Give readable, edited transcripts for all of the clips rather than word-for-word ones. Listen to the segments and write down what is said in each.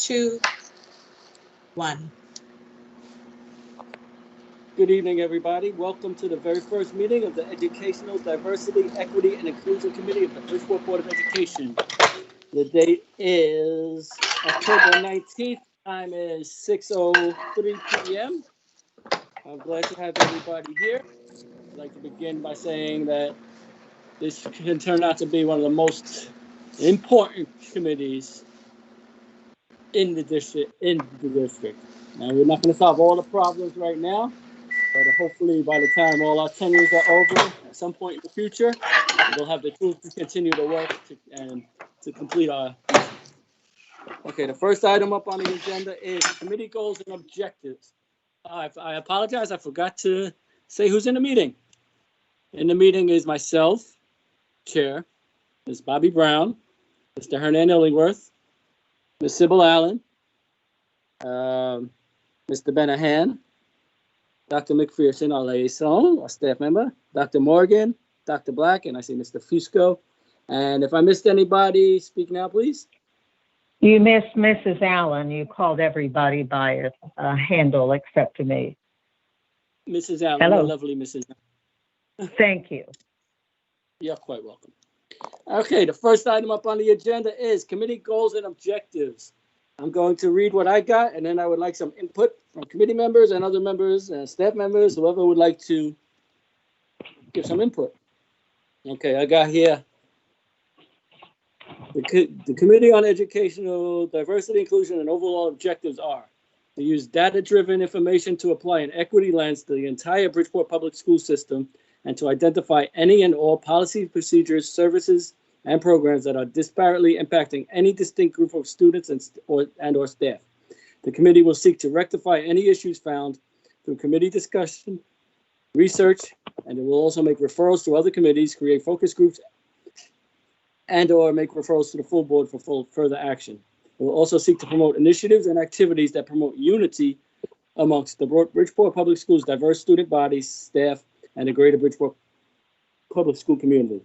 2, 1. Good evening, everybody. Welcome to the very first meeting of the Educational Diversity, Equity, and Inclusion Committee of the Bridgeport Board of Education. The date is October 19th. Time is 6:03 p.m. I'm glad to have everybody here. I'd like to begin by saying that this can turn out to be one of the most important committees in the district. Now, we're not going to solve all the problems right now, but hopefully by the time all our tenures are over, at some point in the future, we'll have the tools to continue to work to complete our mission. Okay, the first item up on the agenda is committee goals and objectives. I apologize, I forgot to say who's in the meeting. In the meeting is myself, Chair, Ms. Bobby Brown, Mr. Hernan Illingworth, Ms. Sybil Allen, Mr. Benahan, Dr. McPherson, our liaison, our staff member, Dr. Morgan, Dr. Black, and I see Mr. Fusco. And if I missed anybody, speak now, please. You missed Mrs. Allen. You called everybody by a handle except to me. Mrs. Allen, hello. You're lovely, Mrs. Allen. Thank you. You're quite welcome. Okay, the first item up on the agenda is committee goals and objectives. I'm going to read what I got, and then I would like some input from committee members and other members and staff members, whoever would like to give some input. Okay, I got here. The Committee on Educational Diversity, Inclusion, and overall objectives are to use data-driven information to apply an equity lens to the entire Bridgeport public school system and to identify any and all policies, procedures, services, and programs that are disparately impacting any distinct group of students and or staff. The committee will seek to rectify any issues found through committee discussion, research, and it will also make referrals to other committees, create focus groups, and or make referrals to the full board for further action. It will also seek to promote initiatives and activities that promote unity amongst the Bridgeport Public Schools diverse student bodies, staff, and the greater Bridgeport public school community.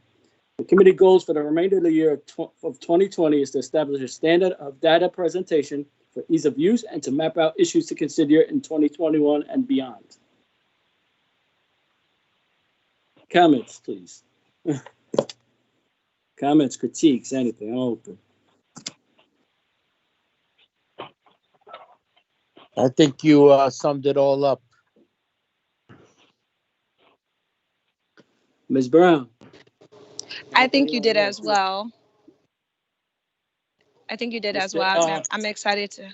The committee goals for the remainder of the year of 2020 is to establish a standard of data presentation for ease of use and to map out issues to consider in 2021 and beyond. Comments, please. Comments, critiques, anything, I'm open. I think you summed it all up. Ms. Brown. I think you did as well. I'm excited to.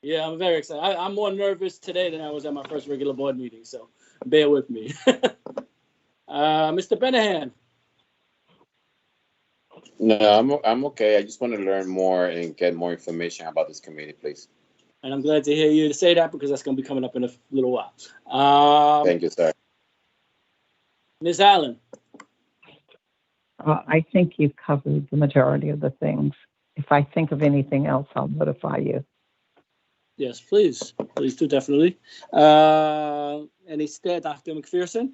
Yeah, I'm very excited. I'm more nervous today than I was at my first regular board meeting, so bear with me. Mr. Benahan. No, I'm okay. I just want to learn more and get more information about this committee, please. And I'm glad to hear you say that because that's going to be coming up in a little while. Thank you, sir. Ms. Allen. I think you've covered the majority of the things. If I think of anything else, I'll notify you. Yes, please. Please do, definitely. Any staff, Dr. McPherson?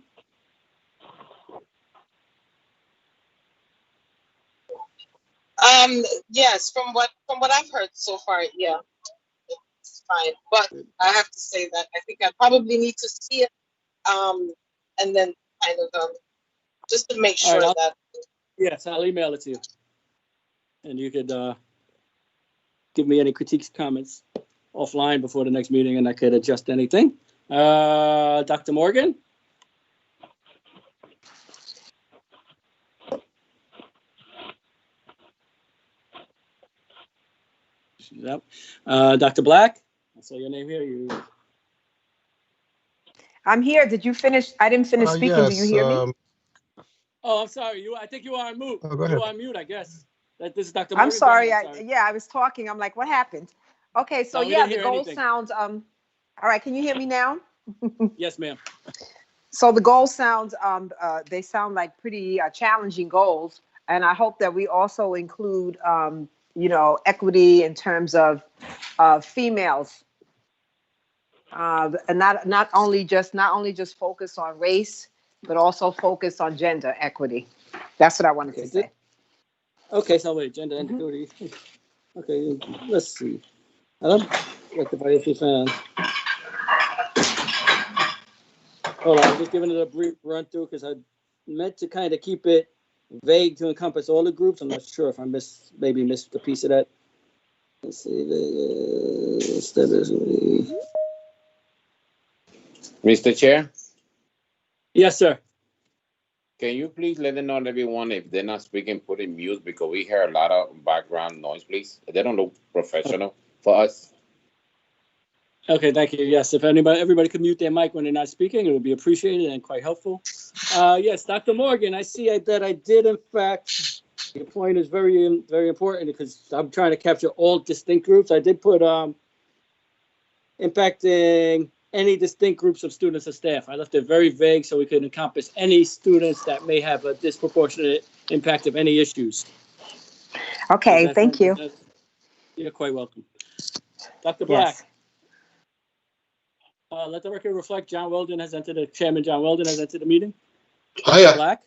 Yes, from what I've heard so far, yeah, it's fine. But I have to say that I think I probably need to see it, and then kind of just to make sure that. Yes, I'll email it to you, and you could give me any critiques, comments offline before the next meeting, and I could adjust anything. Dr. Morgan. Yep. Dr. Black, I saw your name here. I'm here. Did you finish? I didn't finish speaking. Yes, Do you hear me? Oh, I'm sorry. I think you are on mute. Oh, go ahead. You are on mute, I guess. This is Dr. Morgan. I'm sorry. I was talking. I'm like, what happened? Okay, so No, the goal sounds. All right, can you hear me now? Yes, ma'am. So the goals sounds. They sound like pretty challenging goals, and I hope that we also include, equity in terms of females. And not only just focus on race, but also focus on gender equity. That's what I wanted to say. Okay, so wait, gender and equity. Okay, let's see. I don't rectify if you found. Hold on, I'm just giving it a brief run through because I meant to kind of keep it vague to encompass all the groups. I'm not sure if I maybe missed a piece of that. Let's see. Mr. Chair, Yes, sir. can you please let them know everyone if they're not speaking, put in mute because we hear a lot of background noise, please. They don't look professional for us. Okay, thank you. Yes, if everybody could mute their mic when they're not speaking, it would be appreciated and quite helpful. Yes, Dr. Morgan, I see that I did, in fact, your point is very, very important because I'm trying to capture all distinct groups. I did put impacting any distinct groups of students or staff. I left it very vague so we could encompass any students that may have a disproportionate impact of any issues. Okay, thank you. You're quite welcome. Dr. Black. Yes. Let the record reflect Chairman John Weldon has entered the meeting. Hiya. Black?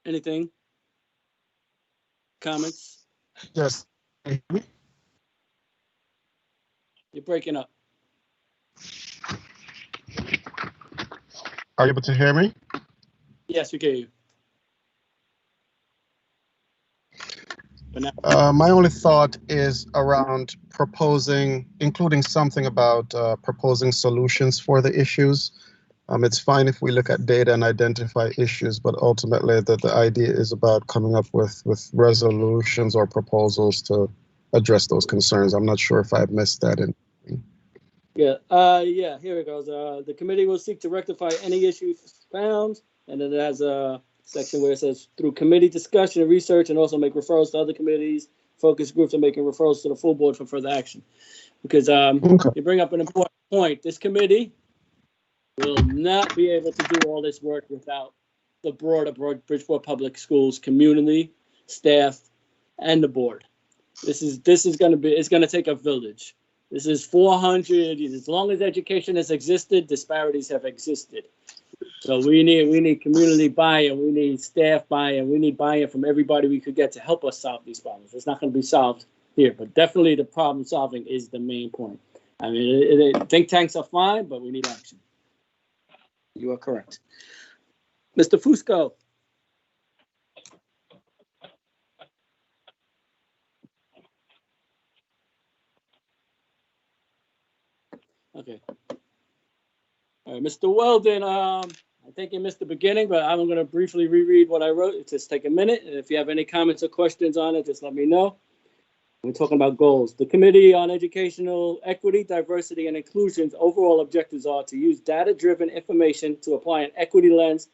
Anything? Comments? Yes. You're breaking up. Are you able to hear me? Yes, we can hear you. My only thought is around including something about proposing solutions for the issues. It's fine if we look at data and identify issues, but ultimately the idea is about coming up with resolutions or proposals to address those concerns. I'm not sure if I've missed that in. Yeah, here it goes. The committee will seek to rectify any issues found, and then it has a section where it says through committee discussion and research, and also make referrals to other committees, focus groups, and making referrals to the full board for further action. Because Okay. you bring up an important point. This committee will not be able to do all this work without the broader Bridgeport Public Schools community, staff, and the board. This is going to take a village. This is 400. As long as education has existed, disparities have existed. So we need community buy-in. We need staff buy-in. We need buy-in from everybody we could get to help us solve these problems. It's not going to be solved here, but definitely the problem solving is the main point. I mean, think tanks are fine, but we need action. You are correct. Mr. Fusco. Okay. All right, Mr. Weldon, I think you missed the beginning, but I'm going to briefly reread what I wrote. Just take a minute. And if you have any comments or questions on it, just let me know. We're talking about goals. The Committee on Educational Equity, Diversity, and Inclusion's overall objectives are to use data-driven information to apply an equity lens to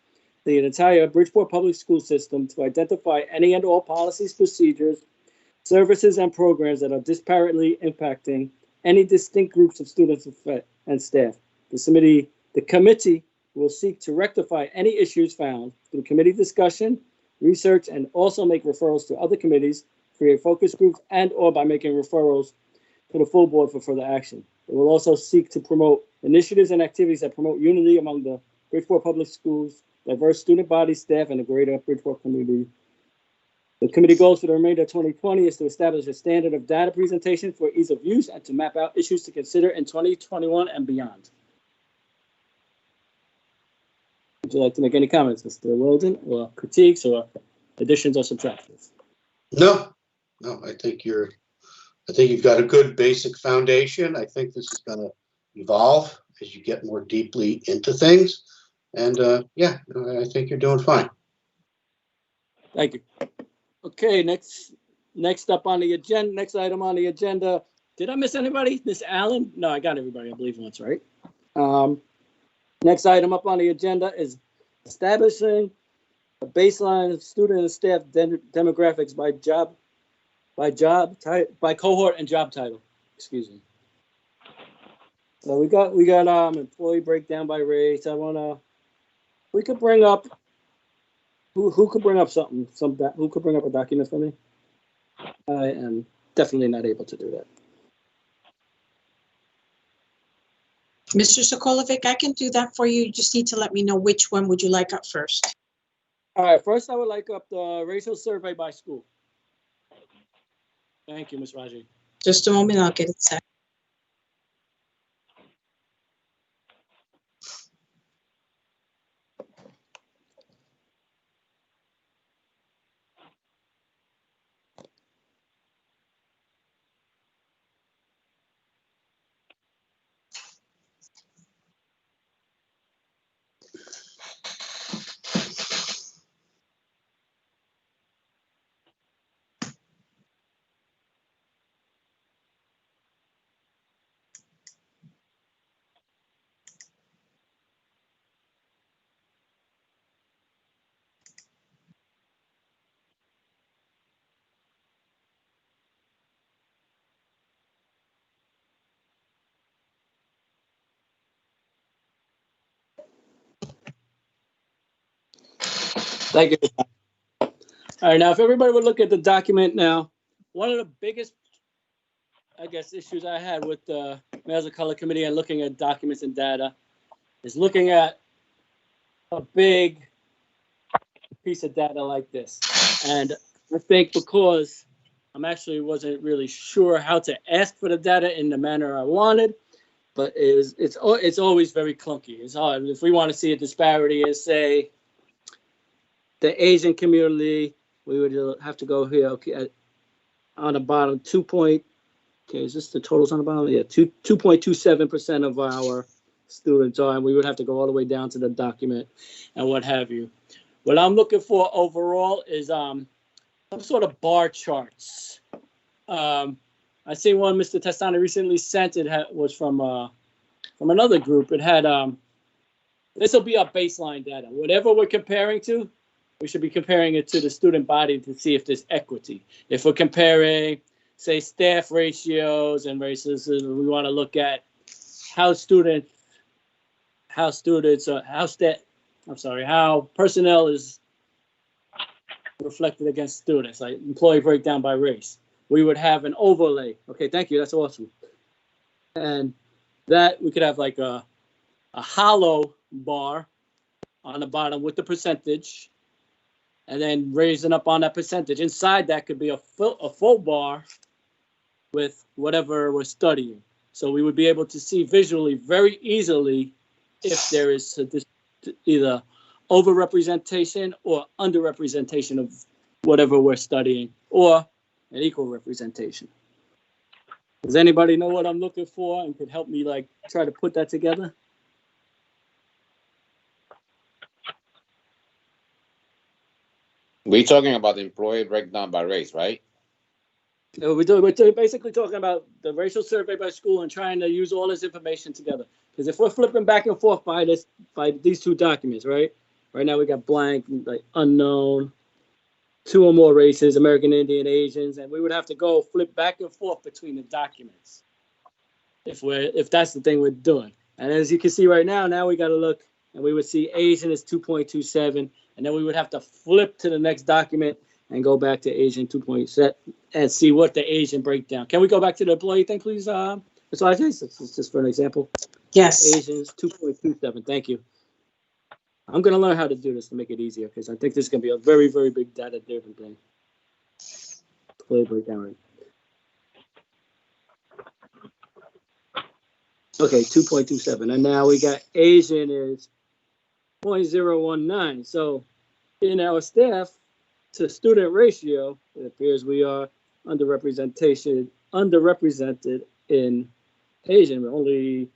the entire Bridgeport Public School System to identify any and all policies, procedures, services, and programs that are disparately impacting any distinct groups of students and staff. The committee will seek to rectify any issues found through committee discussion, research, and also make referrals to other committees, create focus groups, and or by making referrals to the full board for further action. It will also seek to promote initiatives and activities that promote unity among the Bridgeport Public Schools, diverse student body, staff, and the greater Bridgeport community. The committee goals for the remainder of 2020 is to establish a standard of data presentation for ease of use and to map out issues to consider in 2021 and beyond. Would you like to make any comments, Mr. Weldon, or critiques or additions or subtractions? No, I think you've got a good basic foundation. I think this is going to evolve as you get more deeply into things. And yeah, I think you're doing fine. Thank you. Okay, next up on the agenda, next item on the agenda. Did I miss anybody? Miss Allen? No, I got everybody, I believe once, right? Next item up on the agenda is establishing a baseline of student and staff demographics by cohort and job title. Excuse me. So we got employee breakdown by race. We could bring up who could bring up something? Who could bring up a document for me? I am definitely not able to do that. Mr. Sokolovic, I can do that for you. You just need to let me know which one would you like up first. All right, first I would like up the racial survey by school. Thank you, Ms. Raji. Just a moment, I'll get it set. Thank you. All right, now if everybody would look at the document now, one of the biggest, I guess, issues I had with the Males of Color Committee and looking at documents and data is looking at a big piece of data like this. And I think because I'm actually wasn't really sure how to ask for the data in the manner I wanted, but it's always very clunky. It's hard. If we want to see a disparity in, say, the Asian community, we would have to go here, okay, on the bottom, okay, is this the totals on the bottom? Yeah, 2.27% of our students are, and we would have to go all the way down to the document and what have you. What I'm looking for overall is some sort of bar charts. I see one Mr. Testani recently sent. Was from another group. It had this will be our baseline data. Whatever we're comparing to, we should be comparing it to the student body to see if there's equity. If we're comparing, say, staff ratios and races, we want to look at how personnel is reflected against students, like employee breakdown by race. We would have an overlay. Okay, thank you. That's awesome. And that we could have like a hollow bar on the bottom with the percentage, and then raising up on that percentage. Inside that could be a full bar with whatever we're studying. So we would be able to see visually very easily if there is either overrepresentation or underrepresentation of whatever we're studying, or an equal representation. Does anybody know what I'm looking for and could help me like try to put that together? We're talking about the employee breakdown by race, right? We're basically talking about the racial survey by school and trying to use all this information together. Because if we're flipping back and forth by these two documents, right? Right now we got blank, like unknown, 2 or more races, American Indian, Asians, and we would have to go flip back and forth between the documents if that's the thing we're doing. And as you can see right now we got to look, and we would see Asian is 2.27, and then we would have to flip to the next document and go back to Asian 2.7 and see what the Asian breakdown. Can we go back to the employee thing, please? Ms. Ajay, just for an example. Yes. Asians 2.27. Thank you. I'm going to learn how to do this to make it easier, because I think this is going to be a very, very big data-driven thing. Employee breakdown rate. Okay, 2.27. And now we got Asian is 0.019. So in our staff to student ratio, it appears we are underrepresented in Asian. We're only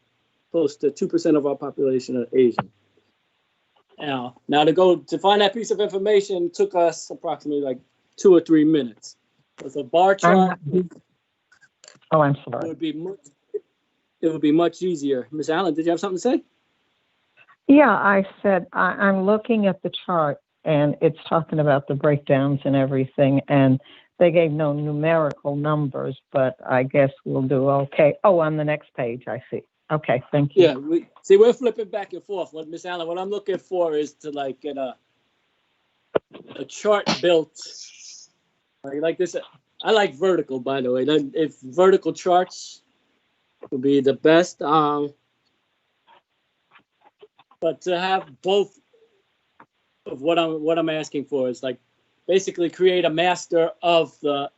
close to 2% of our population are Asian. Now to find that piece of information took us approximately like 2 or 3 minutes. With a bar chart, I'm sorry. it would be much easier. Ms. Allen, did you have something to say? Yeah, I said I'm looking at the chart, and it's talking about the breakdowns and everything, and they gave no numerical numbers, but I guess we'll do okay. Oh, on the next page, I see. Okay, thank you. Yeah, we're flipping back and forth. What Ms. Allen, what I'm looking for is to like get a chart built like this. I like vertical, by the way. If vertical charts would be the best. But to have both of what I'm asking for is like basically create a master of the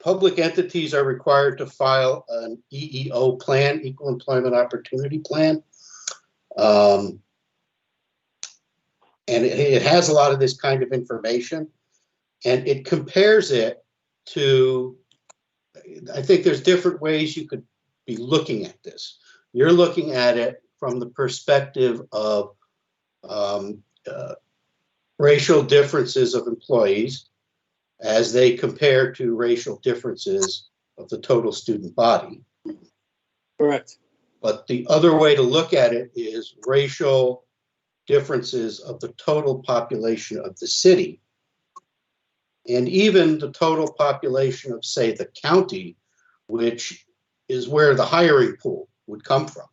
public entities are required to file an EEO plan, Equal Employment Opportunity Plan. And it has a lot of this kind of information, and it compares it to, I think there's different ways you could be looking at this. You're looking at it from the perspective of racial differences of employees as they compare to racial differences of the total student body. Correct. But the other way to look at it is racial differences of the total population of the city, and even the total population of, say, the county, which is where the hiring pool would come from.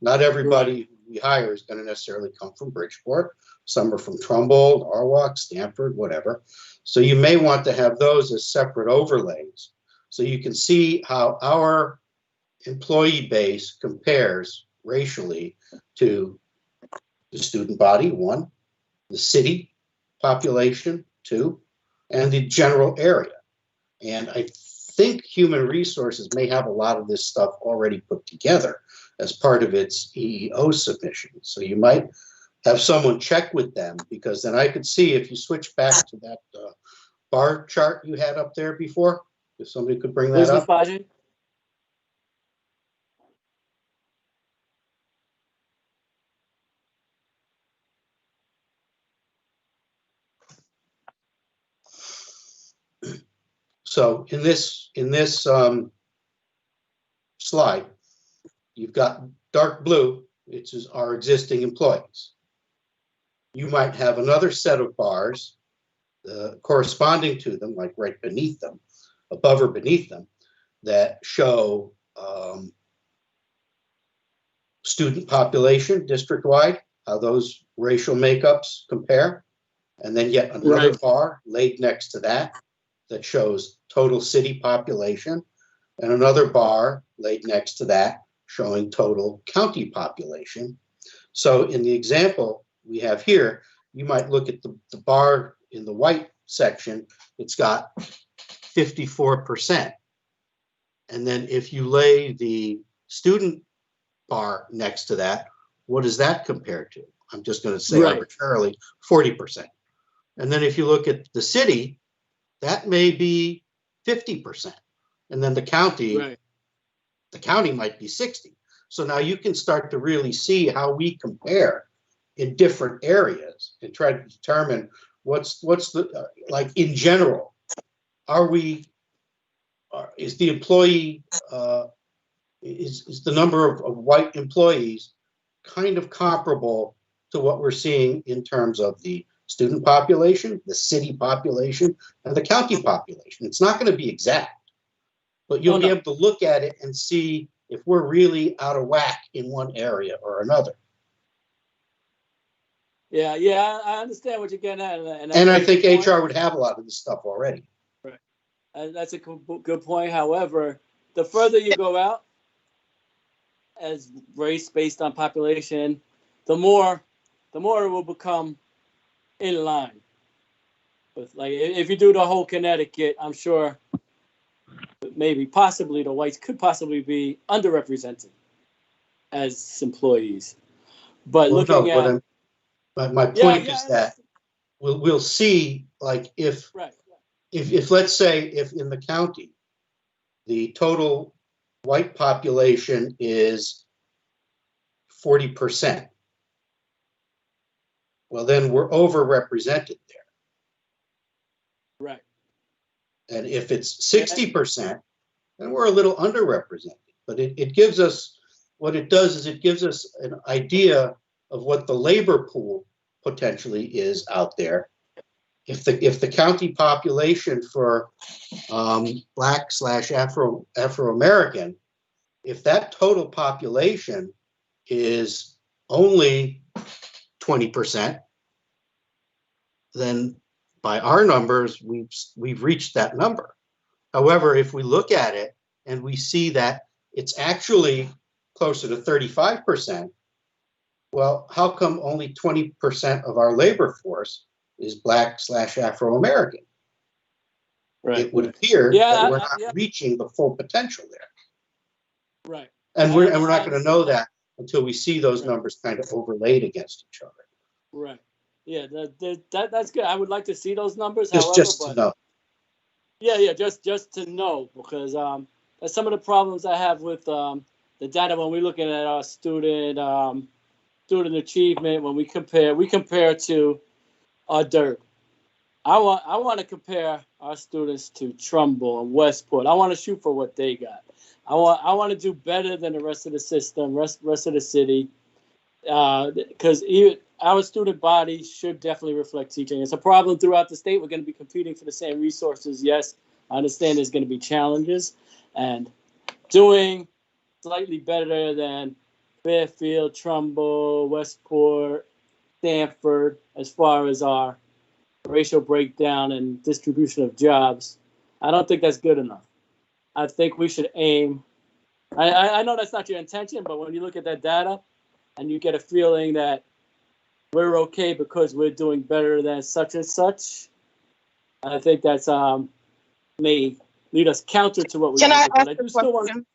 Not everybody we hire is going to necessarily come from Bridgeport. Some are from Trumbull, Norwalk, Stanford, whatever. So you may want to have those as separate overlays so you can see how our employee base compares racially to the student body, 1, the city population, 2, and the general area. And I think Human Resources may have a lot of this stuff already put together as part of its EEO submission. So you might have someone check with them, because then I could see if you switch back to that bar chart you had up there before, if somebody could bring that up. Baji? So in this slide, you've got dark blue, which is our existing employees. You might have another set of bars corresponding to them, like right beneath them, above or beneath them, that show student population district-wide, how those racial makeups compare. And then yet another bar laid next to that that shows total city population, and another bar laid next to that showing total county population. So in the example we have here, you might look at the bar in the white section, it's got 54%. And then if you lay the student bar next to that, what does that compare to? I'm just going to say arbitrarily 40%. And then if you look at the city, that may be 50%. And then the county might be 60. So now you can start to really see how we compare in different areas and try to determine what's the, like in general, is the employee, is the number of white employees kind of comparable to what we're seeing in terms of the student population, the city population, and the county population. It's not going to be exact, but you'll be able to look at it and see if we're really out of whack in one area or another. Yeah, I understand what you're getting at. And I think HR would have a lot of this stuff already. Right. And that's a good point. However, the further you go out as race based on population, the more it will become in line. With, like, if you do the whole Connecticut, I'm sure possibly the whites could possibly be underrepresented as employees. But my point is that we'll see, like, if let's say if in the county the total white population is 40%, well, then we're overrepresented there. Right. And if it's 60%, then we're a little underrepresented. But it gives us, what it does is it gives us an idea of what the labor pool potentially is out there. If the county population for Black/Afro-American, if that total population is only 20%, then by our numbers, we've reached that number. However, if we look at it and we see that it's actually closer to 35%, well, how come only 20% of our labor force is Black/Afro-American? Right. it would appear Yeah, that we're not yeah, reaching the full potential there. right. And we're not going to know understand that until we see those Right. numbers kind of overlaid against each other. Right. Yeah, that's good. I would like to see those numbers. Just to However, know. yeah, just to know, because that's some of the problems I have with the data when we're looking at our student achievement. When we compare to our DIRT. I want to compare our students to Trumbull and Westport. I want to shoot for what they got. I want to do better than the rest of the system, rest of the city, because our student body should definitely reflect teaching. It's a problem throughout the state. We're going to be competing for the same resources. Yes, I understand there's going to be challenges, and doing slightly better than Fairfield, Trumbull, Westport, Stanford, as far as our racial breakdown and distribution of jobs, I don't think that's good enough. I think we should aim. I know that's not your intention, but when you look at that data and you get a feeling that we're okay because we're doing better than such and such, I think that's may lead us counter to what we Can want I to do. But ask I a do still want.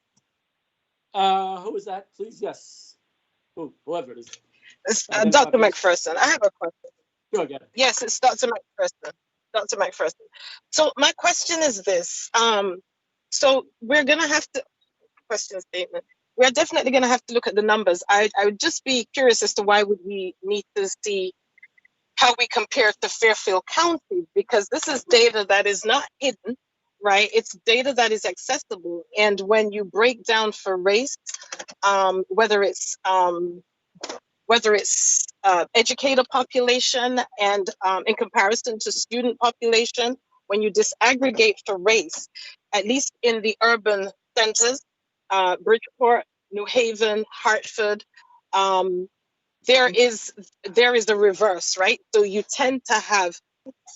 question? Who is that? Please, yes. Whoever it is. It's, Identify, Dr. please. McPherson. I have a question. Sure, get it. Yes, it's Dr. McPherson. Dr. McPherson. So my question is this. So we're gonna have to question statement. We're definitely gonna have to look at the numbers. I would just be curious as to why would we need to see how we compare to Fairfield County, because this is data that is not hidden, right? It's data that is accessible. And when you break down for race, whether it's educator population and in comparison to student population, when you disaggregate for race, at least in the urban centers, Bridgeport, New Haven, Hartford, there is the reverse, right? So you tend to have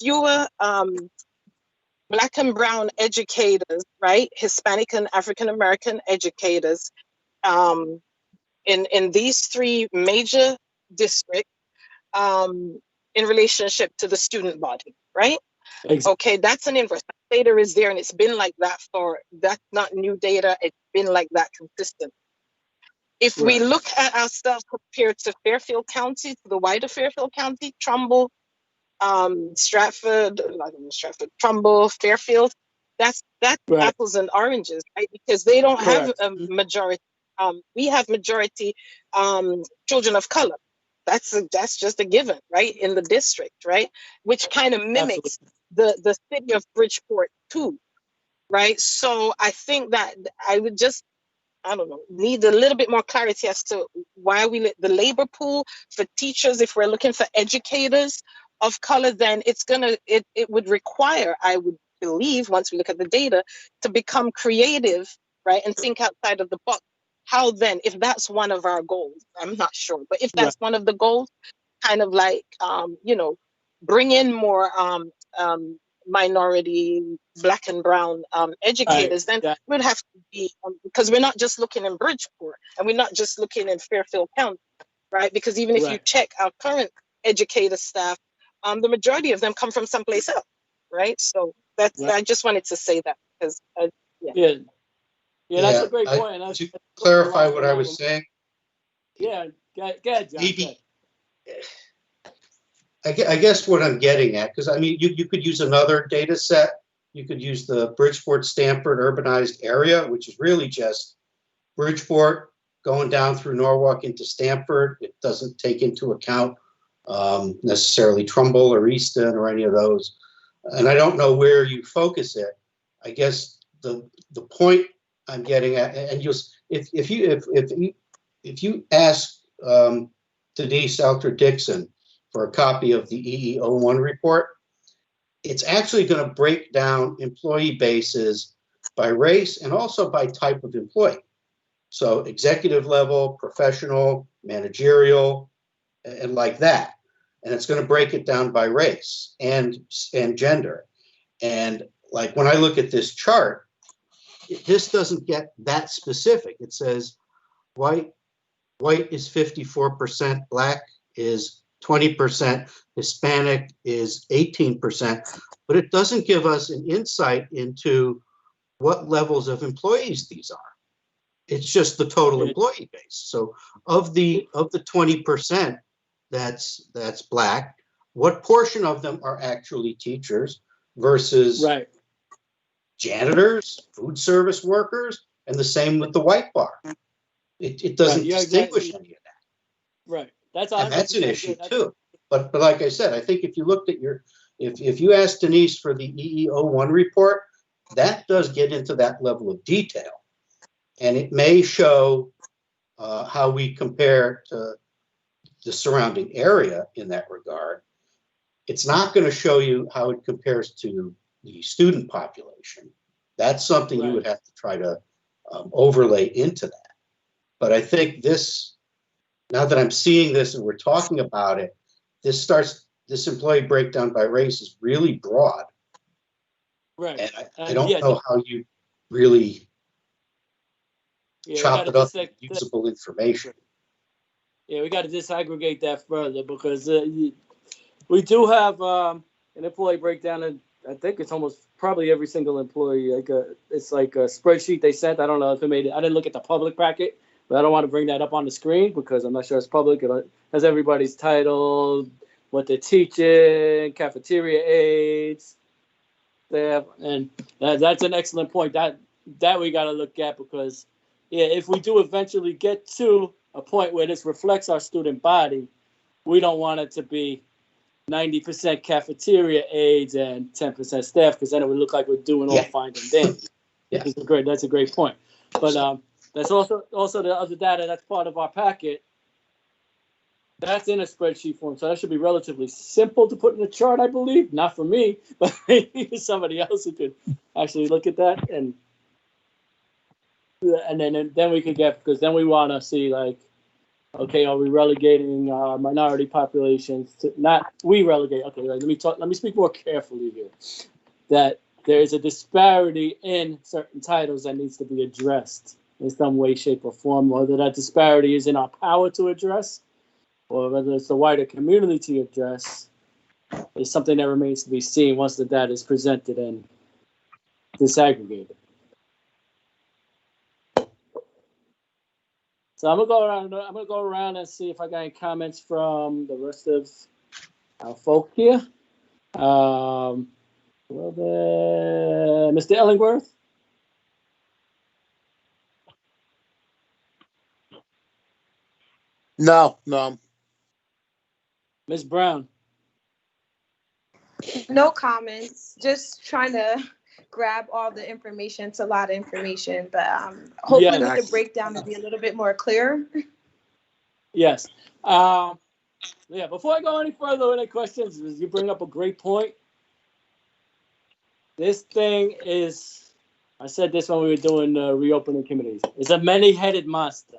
fewer Black and brown educators, right? Hispanic and African American educators in these three major districts in relationship to the student body, right? Exactly. Okay, that's an inverse. That data is there and it's been like that that's not new data, it's been like that consistent. If we look at ourselves compared to Fairfield County, to the wider Fairfield County, Trumbull, Trumbull, Fairfield, that's apples and oranges, right? Because they don't have a majority. We have majority children of color. That's just a given, right? In the district, right? Which kind of mimics the city of Bridgeport too, right? So I think that I would just, I don't know, need a little bit more clarity as to why the labor pool for teachers, if we're looking for educators of color, then it would require, I would believe, once we look at the data, to become creative, right? And think outside of the box. How then, if that's one of our goals, I'm not sure, but if that's one of the goals, kind of like, bring in more minority, Black and brown educators, then we'd have to be, because we're not just looking in Bridgeport and we're not just looking in Fairfield County, right? Because even if you check our current educator staff, the majority of them come from someplace else, right? So I just wanted to say that because, that's a great point. To clarify what I was saying. Yeah, go ahead, John. Maybe, I guess what I'm getting at, because I mean, you could use another data set. You could use the Bridgeport-Stanford urbanized area, which is really just Bridgeport going down through Norwalk into Stanford. It doesn't take into account necessarily Trumbull or Easton or any of those. And I don't know where you focus it. I guess the point I'm getting at, and if you ask Denise Alter-Dixon for a copy of the EEO1 report, it's actually going to break down employee bases by race and also by type of employee. So executive level, professional, managerial, and like that. And it's going to break it down by race and gender. And like when I look at this chart, this doesn't get that specific. It says white is 54%, Black is 20%, Hispanic is 18%, but it doesn't give us an insight into what levels of employees these are. It's just the total employee base. So of the 20% that's Black, what portion of them are actually teachers versus janitors, food service workers, and the same with the white bar. It doesn't distinguish any of that. Right. And that's an issue too. But like I said, I think if you looked at if you asked Denise for the EEO1 report, that does get into that level of detail. And it may show how we compare to the surrounding area in that regard. It's not going to show you how it compares to the student population. That's something you would have to try to overlay into that. But I think now that I'm seeing this and we're talking about it, this employee breakdown by race is really broad. Right. And I don't know how you really chop it up into usable information. Yeah, we got to disaggregate that further because we do have an employee breakdown, and I think it's almost probably every single employee. It's like a spreadsheet they sent. I don't know if it made it. I didn't look at the public packet, but I don't want to bring that up on the screen because I'm not sure it's public. It has everybody's title, what they're teaching, cafeteria aides, staff, and that's an excellent point. That we got to look at because if we do eventually get to a point where this reflects our student body, we don't want it to be 90% cafeteria aides and 10% staff, because then it would look like we're doing all fine and dandy. That's a great point. But that's also the other data that's part of our packet. That's in a spreadsheet form, so that should be relatively simple to put in a chart, I believe. Not for me, but maybe somebody else who could actually look at that and then we could get, because then we want to see like, okay, are we relegating minority populations to not we relegate? Okay, let me speak more carefully here. That there is a disparity in certain titles that needs to be addressed in some way, shape, or form. Whether that disparity is in our power to address, or whether it's the wider community to address, is something that remains to be seen once the data is presented and disaggregated. So I'm gonna go around and see if I got any comments from the rest of our folk here. Mr. Ellingworth. No. Ms. Brown. No comments. Just trying to grab all the information. It's a lot of information, but hopefully with the breakdown to be a little bit more clear. Yes. Before I go any further with any questions, you bring up a great point. This thing is, I said this when we were doing reopening committees, it's a many-headed monster.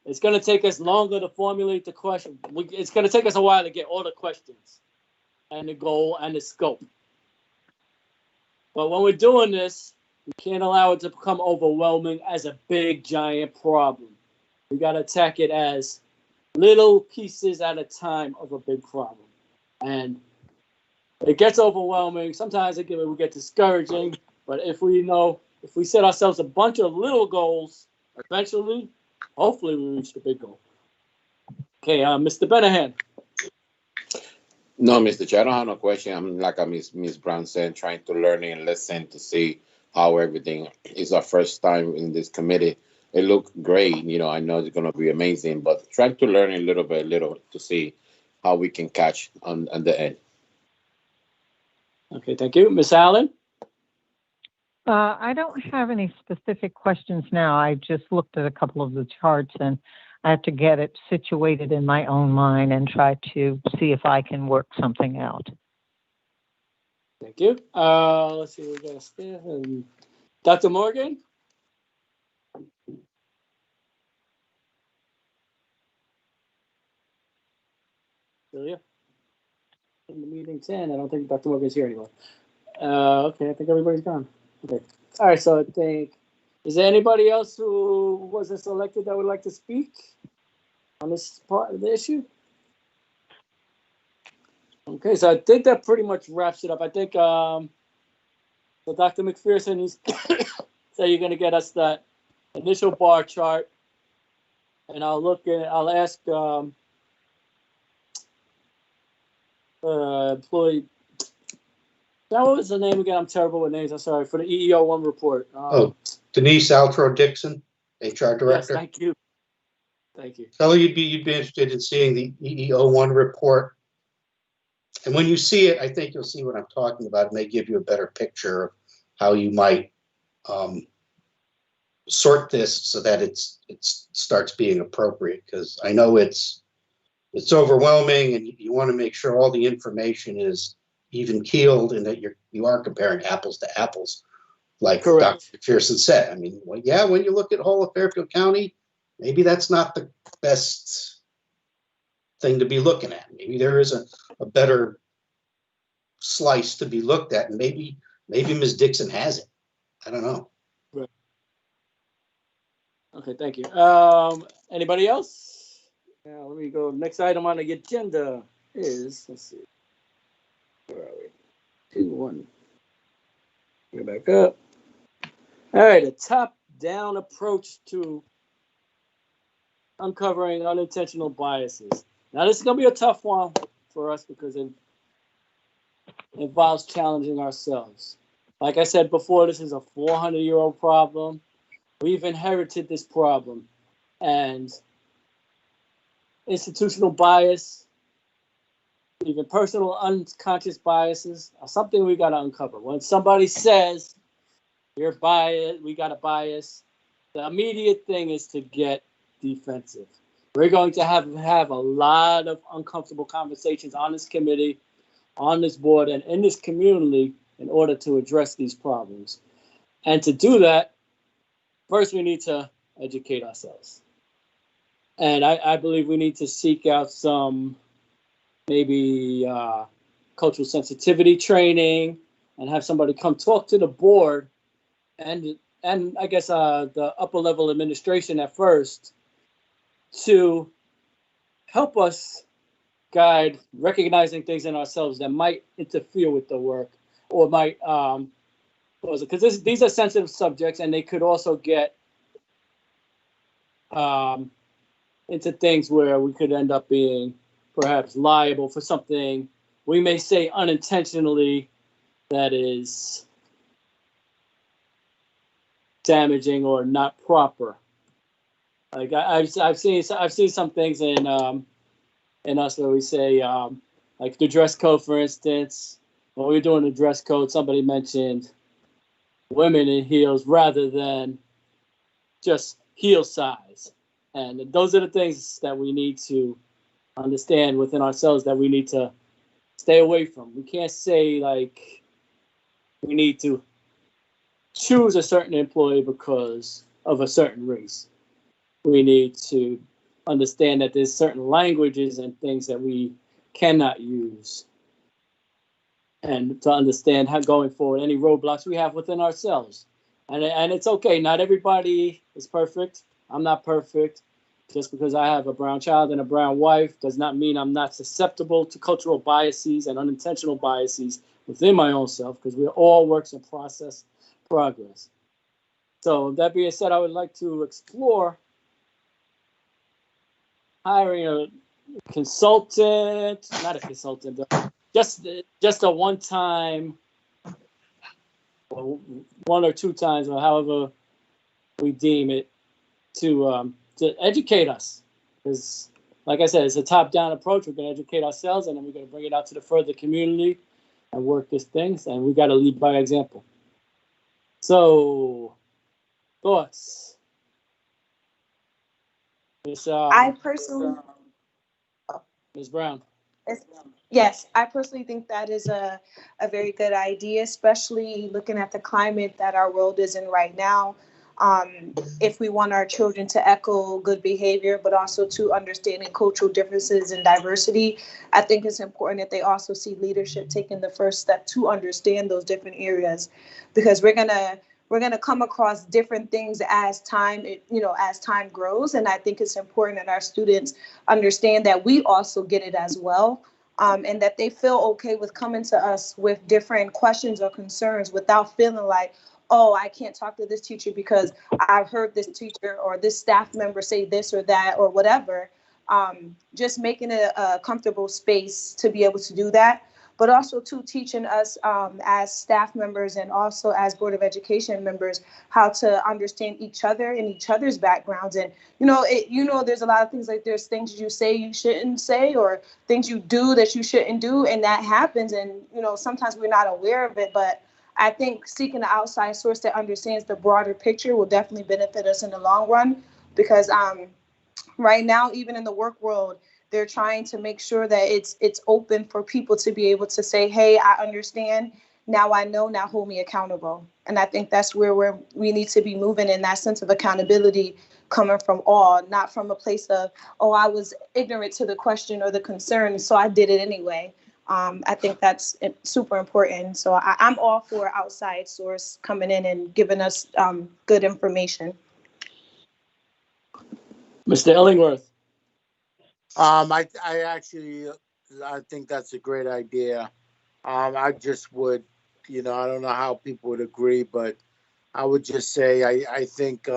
It's going to take us longer to formulate the question. It's going to take us a while to get all the questions and the goal and the scope. But when we're doing this, we can't allow it to become overwhelming as a big, giant problem. We got to attack it as little pieces at a time of a big problem. And it gets overwhelming. Sometimes it will get discouraging. But if we set ourselves a bunch of little goals, eventually, hopefully we reach the big goal. Okay, Mr. Benahan. No, Mr. Chair, I don't have no question. I'm like Ms. Brown said, trying to learn and listen to see how everything is our first time in this committee. It looked great. I know it's going to be amazing, but trying to learn a little to see how we can catch on the end. Okay, thank you. Ms. Allen? I don't have any specific questions now. I just looked at a couple of the charts and I have to get it situated in my own mind and try to see if I can work something out. Thank you. Let's see, we got Stephen. Dr. Morgan? Julia? In the meeting's in. I don't think Dr. Morgan's here anymore. Okay, I think everybody's gone. Okay. All right, so I think, is there anybody else who wasn't selected that would like to speak on this part of the issue? Okay, so I think that pretty much wraps it up. I think so Dr. McPherson is so you're gonna get us that initial bar chart, and I'll ask employee. What was the name again? I'm terrible with names. I'm sorry for the EEO1 report. Denise Altro Dixon, HR Director. Yes, thank you. Thank you. Kelly, you'd be interested in seeing the EEO1 report. And when you see it, I think you'll see what I'm talking about. It may give you a better picture of how you might sort this so that it starts being appropriate. Because I know it's overwhelming, and you want to make sure all the information is even keeled and that you are comparing apples to apples, like Correct. Dr. McPherson said. I mean, well, yeah, when you look at whole of Fairfield County, maybe that's not the best thing to be looking at. Maybe there is a better slice to be looked at, and maybe Ms. Dixon has it. I don't know. Right. Okay, thank you. Anybody else? Yeah, let me go. Next item on the agenda is, let's see, where are we? 2-1. Get back up. All right, a top-down approach to uncovering unintentional biases. Now, this is going to be a tough one for us because it involves challenging ourselves. Like I said before, this is a 400-year-old problem. We've inherited this problem, and institutional bias, even personal unconscious biases, are something we got to uncover. When somebody says you're biased, we got a bias, the immediate thing is to get defensive. We're going to have a lot of uncomfortable conversations on this committee, on this board, and in this community in order to address these problems. And to do that, first we need to educate ourselves. And I believe we need to seek out some maybe cultural sensitivity training and have somebody come talk to the board and I guess the upper level administration at first to help us guide recognizing things in ourselves that might interfere with the work or might because these are sensitive subjects and they could also get into things where we could end up being perhaps liable for something we may say unintentionally that is damaging or not proper. Like I've seen some things in us where we say like the dress code, for instance. When we were doing the dress code, somebody mentioned women in heels rather than just heel size. And those are the things that we need to understand within ourselves that we need to stay away from. We can't say like we need to choose a certain employee because of a certain race. We need to understand that there's certain languages and things that we cannot use. And to understand how going forward, any roadblocks we have within ourselves. And it's okay. Not everybody is perfect. I'm not perfect. Just because I have a brown child and a brown wife does not mean I'm not susceptible to cultural biases and unintentional biases within my own self, because we're all works in progress. So that being said, I would like to explore hiring a consultant, not a consultant, but just a one-time, or 1 or 2 times, or however we deem it, to educate us. Because, like I said, it's a top-down approach. We're going to educate ourselves, and then we're going to bring it out to the further community and work these things. And we got to lead by example. So, thoughts? I personally, Ms. Brown. yes, I personally think that is a very good idea, especially looking at the climate that our world is in right now. If we want our children to echo good behavior, but also to understanding cultural differences and diversity, I think it's important that they also see leadership taking the first step to understand those different areas, because we're gonna come across different things as time grows, and I think it's important that our students understand that we also get it as well. and that they feel okay with coming to us with different questions or concerns without feeling like, oh, I can't talk to this teacher because I've heard this teacher or this staff member say this or that or whatever. Just making it a comfortable space to be able to do that, but also to teaching us as staff members and also as Board of Education members how to understand each other and each other's backgrounds. And there's a lot of things, like there's things you say you shouldn't say, or things you do that you shouldn't do, and that happens. And sometimes we're not aware of it, but I think seeking an outside source that understands the broader picture will definitely benefit us in the long run, because right now, even in the work world, they're trying to make sure that it's open for people to be able to say, hey, I understand. Now I know, now hold me accountable. And I think that's where we need to be moving, in that sense of accountability coming from all, not from a place of, oh, I was ignorant to the question or the concern, so I did it anyway. I think that's super important. So I'm all for outside source coming in and giving us good information. Mr. Ellingworth. I think that's a great idea. I just would, I don't know how people would agree, but I would just say I think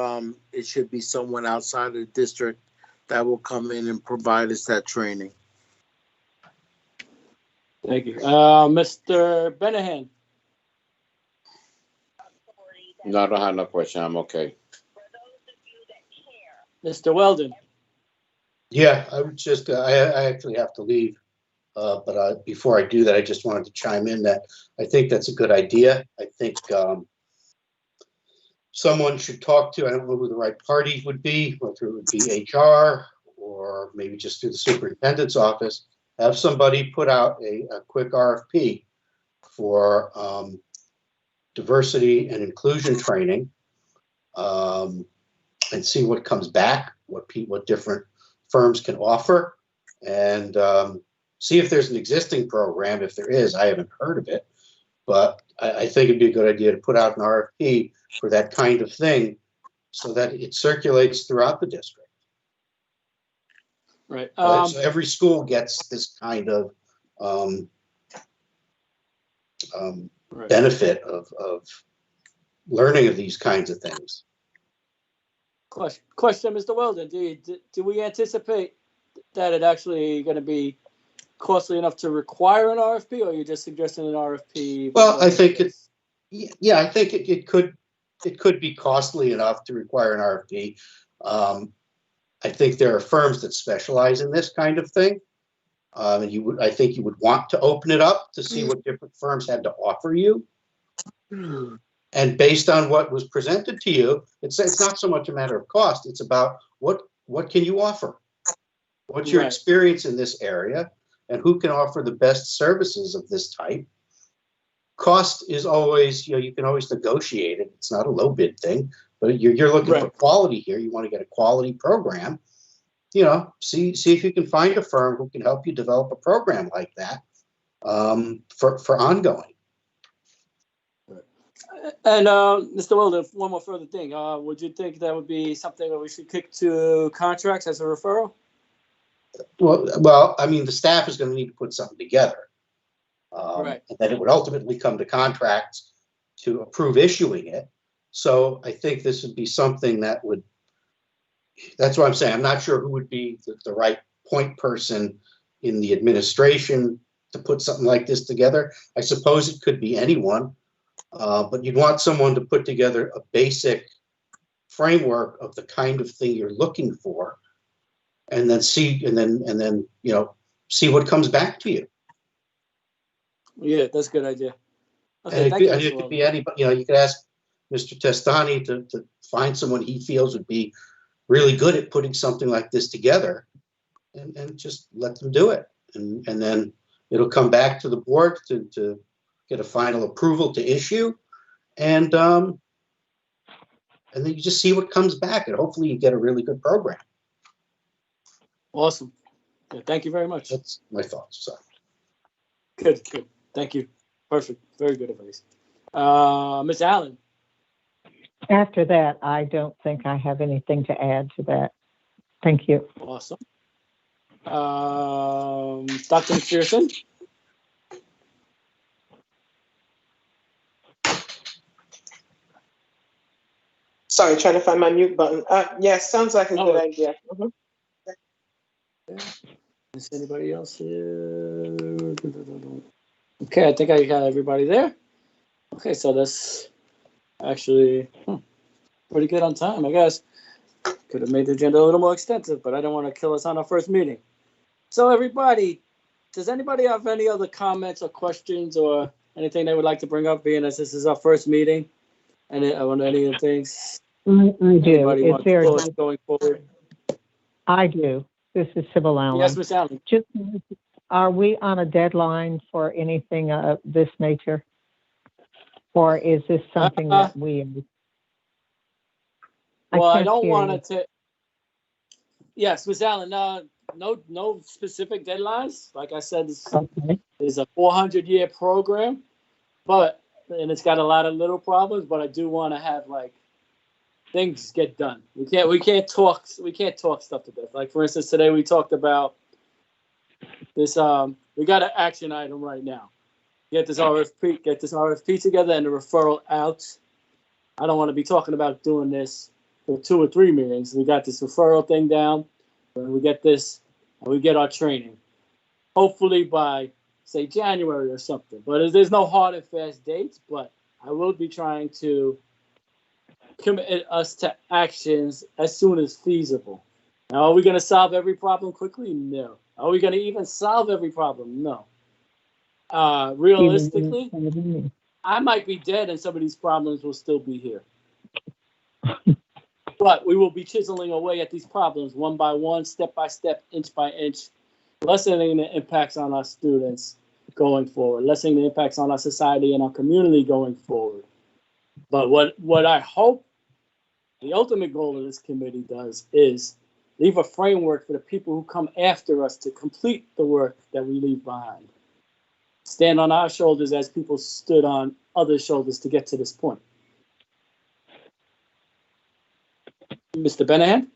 it should be someone outside of the district that will come in and provide us that training. Thank you. Mr. Benahan. No, I don't have no question. I'm okay. Mr. Weldon. Yeah, I would just, I actually have to leave. But before I do that, I just wanted to chime in that I think that's a good idea. I think someone should talk to, I don't know who the right party would be, whether it would be HR or maybe just through the superintendent's office, have somebody put out a quick RFP for diversity and inclusion training, and see what comes back, what different firms can offer, and see if there's an existing program. If there is, I haven't heard of it, but I think it'd be a good idea to put out an RFP for that kind of thing so that it circulates throughout the district. Right. So every school gets this kind of right. benefit of learning of these kinds of things. Question, Mr. Weldon. Do we anticipate that it actually going to be costly enough to require an RFP, or are you just suggesting an RFP? Well, I think I think it could be costly enough to require an RFP. I think there are firms that specialize in this kind of thing, and I think you would want to open it up to see what different firms had to offer you. And based on what was presented to you, it's not so much a matter of cost. It's about what can you offer? What's your experience in this area, and who can offer the best services of this type? Cost is always, you can always negotiate it. It's not a low bid thing, but you're looking for quality here. You want to get a quality program. See if you can find a firm who can help you develop a program like that for ongoing. And Mr. Weldon, one more further thing. Would you think that would be something that we should kick to contracts as a referral? Well, I mean, the staff is going to need to put something together. And then it would ultimately come to contracts to approve issuing it. So I think this would be something that would, that's what I'm saying. I'm not sure who would be the right point person in the administration to put something like this together. I suppose it could be anyone, but you'd want someone to put together a basic framework of the kind of thing you're looking for, and then see what comes back to you. Yeah, that's a good idea. Okay, and it could be anybody. You could ask Mr. Testani to find someone he feels would be really good at putting something like this together, and just let them do it. And then it'll come back to the board to get a final approval to issue, and then you just see what comes back, and hopefully you get a really good program. Awesome. Yeah, thank you very much. That's my thoughts. So. Good. Thank you. Perfect. Very good advice. Ms. Allen. After that, I don't think I have anything to add to that. Thank you. Awesome. Dr. McPherson? Sorry, trying to find my mute button. Yes, sounds like a good idea. Is anybody else here? Okay, I think I got everybody there. Okay, so that's actually pretty good on time, I guess. Could have made the agenda a little more extensive, but I don't want to kill us on our first meeting. So everybody, does anybody have any other comments or questions or anything they would like to bring up, being as this is our first meeting? And on any of the things? I do. Anybody If want there's, thoughts going forward? I do. This is Sybil Allen. Yes, Ms. Allen. Just, are we on a deadline for anything of this nature? Or is this something that we... Well, I don't want to... Yes, Ms. Allen, no specific deadlines. Like I said, it's a 400-year program, and it's got a lot of little problems, but I do want to have, like, things get done. We can't talk stuff to death. Like, for instance, today we talked about this. We got an action item right now. Get this RFP together and the referral out. I don't want to be talking about doing this for 2 or 3 meetings. We got this referral thing down, and we get this, and we get our training. Hopefully by, say, January or something. But there's no hard and fast dates. But I will be trying to commit us to actions as soon as feasible. Now, are we going to solve every problem quickly? No. Are we going to even solve every problem? No. Realistically, I might be dead and some of these problems will still be here. But we will be chiseling away at these problems one by one, step by step, inch by inch, lessening the impacts on our students going forward, lessening the impacts on our society and our community going forward. But what I hope the ultimate goal of this committee does is leave a framework for the people who come after us to complete the work that we leave behind. Stand on our shoulders as people stood on other shoulders to get to this point. Mr. Benahan?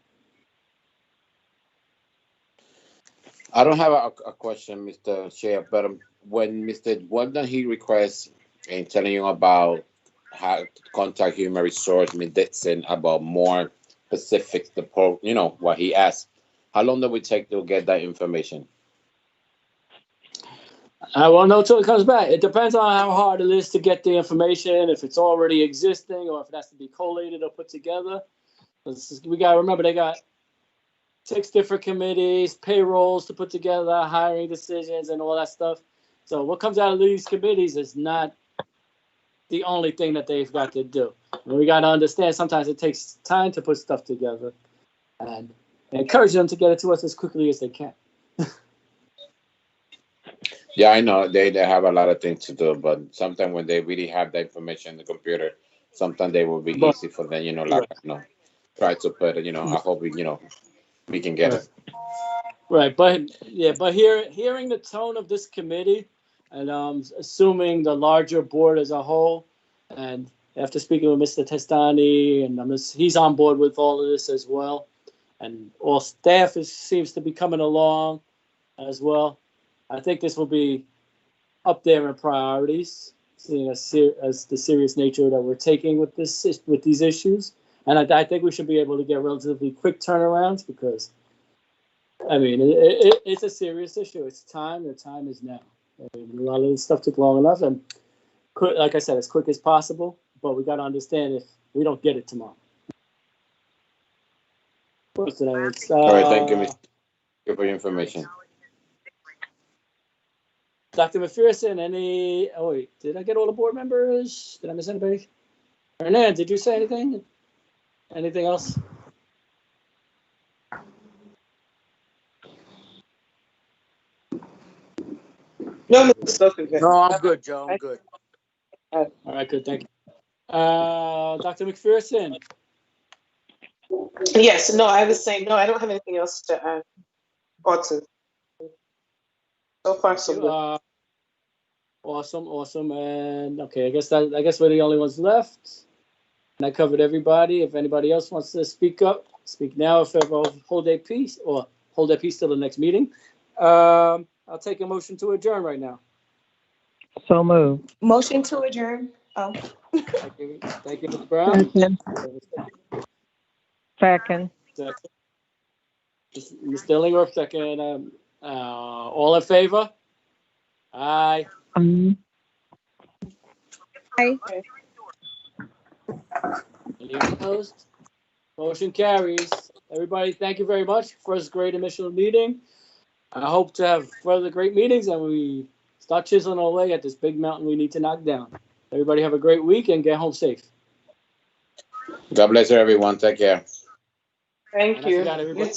I don't have a question, Mr. Chair, but when Mr. Wanda he requests and telling you about how to contact human resource, Ms. Dixon, about more specifics, what he asked, how long do we take to get that information? I won't know until it comes back. It depends on how hard it is to get the information, if it's already existing or if it has to be collated or put together. We got to remember they got 6 different committees, payrolls to put together, hiring decisions and all that stuff. So what comes out of these committees is not the only thing that they've got to do. And we got to understand sometimes it takes time to put stuff together and encourage them to get it to us as quickly as they can. Yeah, I know they have a lot of things to do, but sometimes when they really have the information in the computer, sometimes they will be easy for them, try to put it, I hope we can get it. Right, but hearing the tone of this committee and assuming the larger board as a whole, and after speaking with Mr. Testani, and he's on board with all of this as well, and all staff seems to be coming along as well. I think this will be up there in priorities, seeing as the serious nature that we're taking with these issues. And I think we should be able to get relatively quick turnarounds because, I mean, it's a serious issue. It's time. The time is now. I mean, a lot of this stuff took long enough, and like I said, as quick as possible. But we got to understand if we don't get it tomorrow. All right, thank you, Mr. for your information. Dr. McPherson, did I get all the board members? Did I miss anybody? Hernan, did you say anything? Anything else? No, Mr. No, I'm good, Joe. I'm good. All right, good. Thank you. Dr. McPherson. Yes, no, I was saying, no, I don't have anything else to add or to. So far, so good. Awesome. And okay, I guess we're the only ones left. And I covered everybody. If anybody else wants to speak up, speak now. If ever hold their peace, or hold their peace till the next meeting. I'll take a motion to adjourn right now. So moved. Motion to adjourn. Oh, Thank you, Ms. Brown. Second. Second. Ms. Dillingworth, second. All in favor? Aye. aye. Any opposed? Motion carries. Everybody, thank you very much. First great initial meeting. I hope to have further great meetings and we start chiseling away at this big mountain we need to knock down. Everybody have a great week and get home safe. God bless everyone. Take care. Thank And I you. forgot everybody.